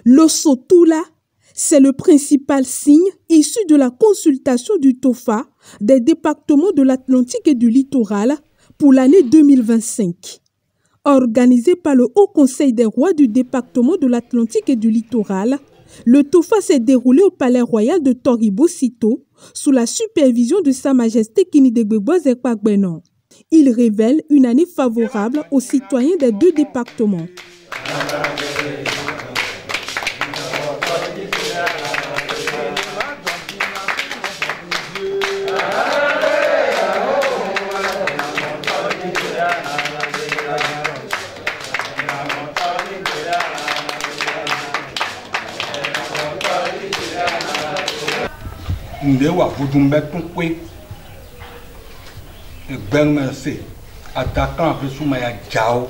L'Osotula, c'est le principal signe issu de la consultation du TOFA des départements de l'Atlantique et du littoral pour l'année 2025. Organisé par le Haut Conseil des rois du département de l'Atlantique et du littoral, le TOFA s'est déroulé au Palais Royal de Toribo-Sito sous la supervision de Sa Majesté Kinidegwegwa Ekpagbenon. Il révèle une année favorable aux citoyens des deux départements. Ndewa vudumbe tunkwe Bermerse attaquant Vesumaya Jao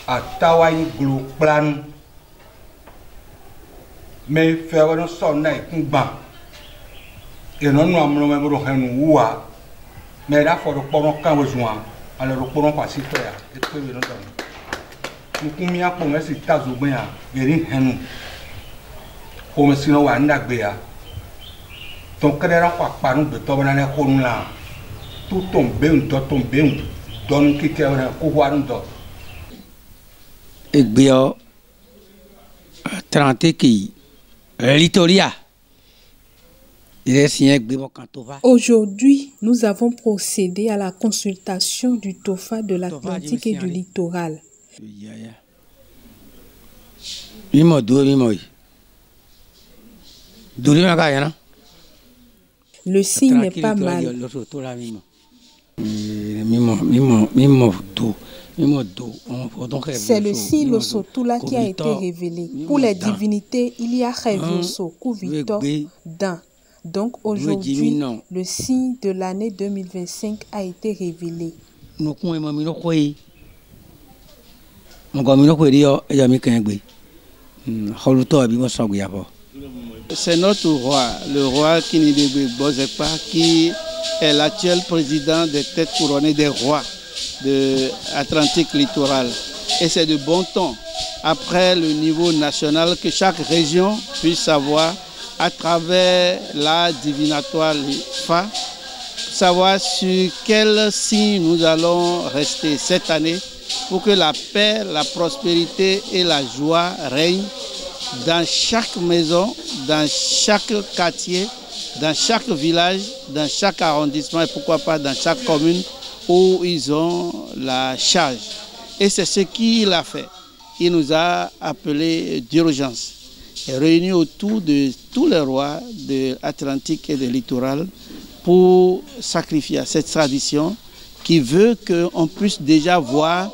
Atawai Glo Plan mais faire un son et Kumba et non nous avons un oua mais là faut le prendre quand besoin alors le prendre pas si frère et que nous nous combien pour me c'est tazobia guéri henu comme si nous avons n'agbea donc quand on a pas nous de tomber dans les colons là tout tomber donne qui tient un couloir d'or et bien 30 qui Litoria. Aujourd'hui, nous avons procédé à la consultation du TOFA de l'Atlantique et du littoral. Le signe n'est pas mal. C'est le signe l'Osotula qui a été révélé. Pour les divinités, il y a Révioso, Kuvito, Dan. Donc aujourd'hui, le signe de l'année 2025 a été révélé. C'est notre roi, le roi Kinidegwegwa Ekpa, qui est l'actuel président des têtes couronnées des rois de l'Atlantique littoral. Et c'est de bon ton, après le niveau national, que chaque région puisse savoir, à travers la divinatoire Fa, savoir sur quel signe nous allons rester cette année pour que la paix, la prospérité et la joie règnent dans chaque maison, dans chaque quartier, dans chaque village, dans chaque arrondissement et pourquoi pas dans chaque commune où ils ont la charge. Et c'est ce qu'il a fait. Il nous a appelés d'urgence et réunis autour de tous les rois de l'Atlantique et du littoral pour sacrifier à cette tradition qui veut qu'on puisse déjà voir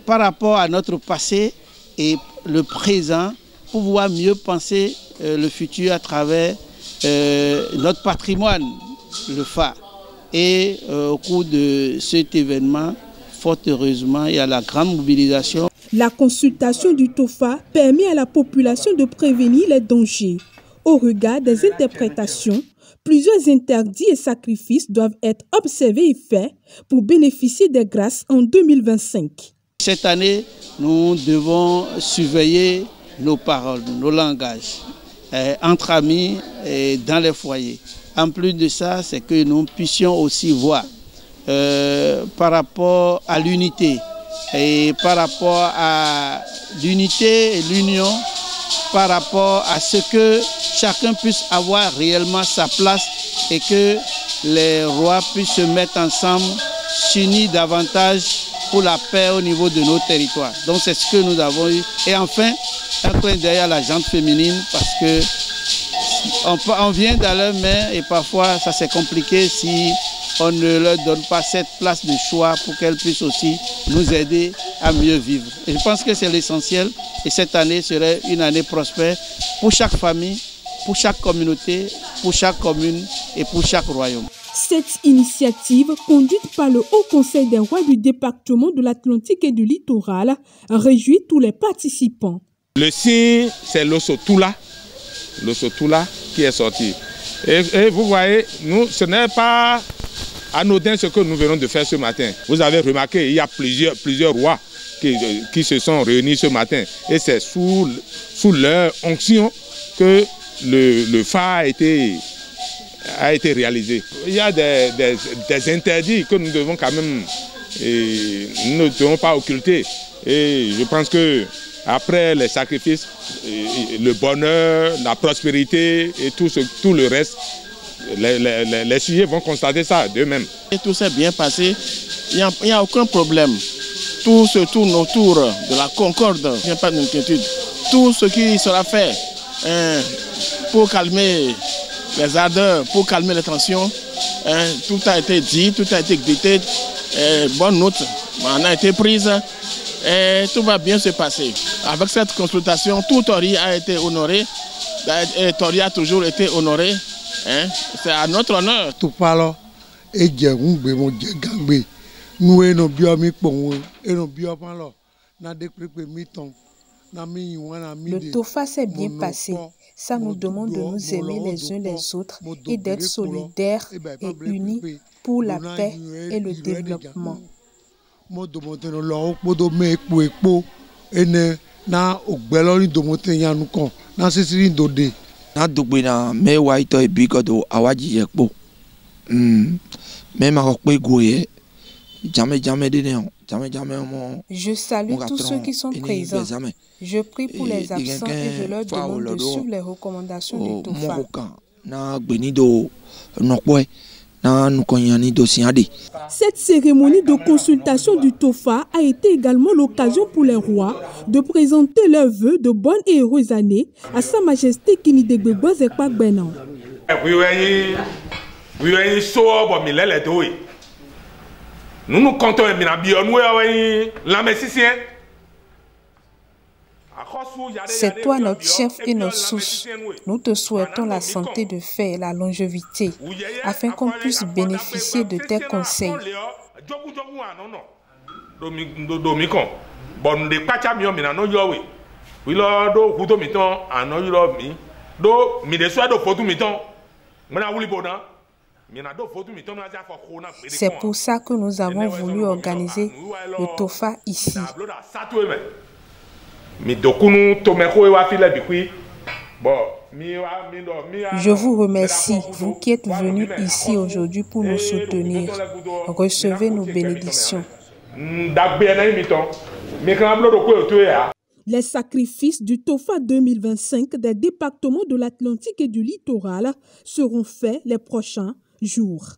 par rapport à notre passé et le présent pour pouvoir mieux penser le futur à travers notre patrimoine, le Fa. Et au cours de cet événement, fort heureusement, il y a la grande mobilisation. La consultation du TOFA permet à la population de prévenir les dangers. Au regard des interprétations, plusieurs interdits et sacrifices doivent être observés et faits pour bénéficier des grâces en 2025. Cette année, nous devons surveiller nos paroles, nos langages, entre amis et dans les foyers. En plus de ça, c'est que nous puissions aussi voir par rapport à l'unité et par rapport à l'unité et l'union, par rapport à ce que chacun puisse avoir réellement sa place et que les rois puissent se mettre ensemble, s'unir davantage pour la paix au niveau de nos territoires. Donc c'est ce que nous avons eu. Et enfin, un clin d'œil à la gente féminine parce que on vient dans leurs mains et parfois ça c'est compliqué si on ne leur donne pas cette place de choix pour qu'elles puissent aussi nous aider à mieux vivre. Et je pense que c'est l'essentiel et cette année serait une année prospère pour chaque famille, pour chaque communauté, pour chaque commune et pour chaque royaume. Cette initiative, conduite par le Haut Conseil des rois du département de l'Atlantique et du littoral, réjouit tous les participants. Le signe, c'est l'Osotula qui est sorti. Et vous voyez, nous, ce n'est pas anodin ce que nous venons de faire ce matin. Vous avez remarqué, il y a plusieurs rois qui se sont réunis ce matin. Et c'est sous leur onction que le phare a été réalisé. Il y a des interdits que nous devons quand même, nous ne devons pas occulter. Et je pense que après les sacrifices, le bonheur, la prospérité et tout le reste, les sujets vont constater ça d'eux-mêmes. Tout s'est bien passé, il n'y a aucun problème. Tout se tourne autour de la concorde, il n'y a pas d'inquiétude. Tout ce qui sera fait pour calmer les ardeurs, pour calmer les tensions, tout a été dit, tout a été dicté, bonne note en a été prise et tout va bien se passer. Avec cette consultation, tout Tori a été honoré et Tori a toujours été honoré. C'est à notre honneur. Tout parle et nous et nos biomiques et nos biopalos n'a décrété mi-temps. Le TOFA s'est bien passé. Ça nous demande de nous aimer les uns les autres et d'être solidaires et unis pour la paix et le développement. Je salue tous ceux qui sont présents. Je prie pour les absents et je leur demande de suivre les recommandations du TOFA. Cette cérémonie de consultation du TOFA a été également l'occasion pour les rois de présenter leurs vœux de bonnes et heureuses années à Sa Majesté Kinidegbe Bosekpa Gbenan. Nous comptons C'est toi notre chef et notre source. Nous te souhaitons la santé de fer et la longévité, afin qu'on puisse bénéficier de tes conseils. C'est pour ça que nous avons voulu organiser le TOFA ici. Je vous remercie, vous qui êtes venus ici aujourd'hui pour nous soutenir. Recevez nos bénédictions. Les sacrifices du TOFA 2025 des départements de l'Atlantique et du littoral seront faits les prochains jours.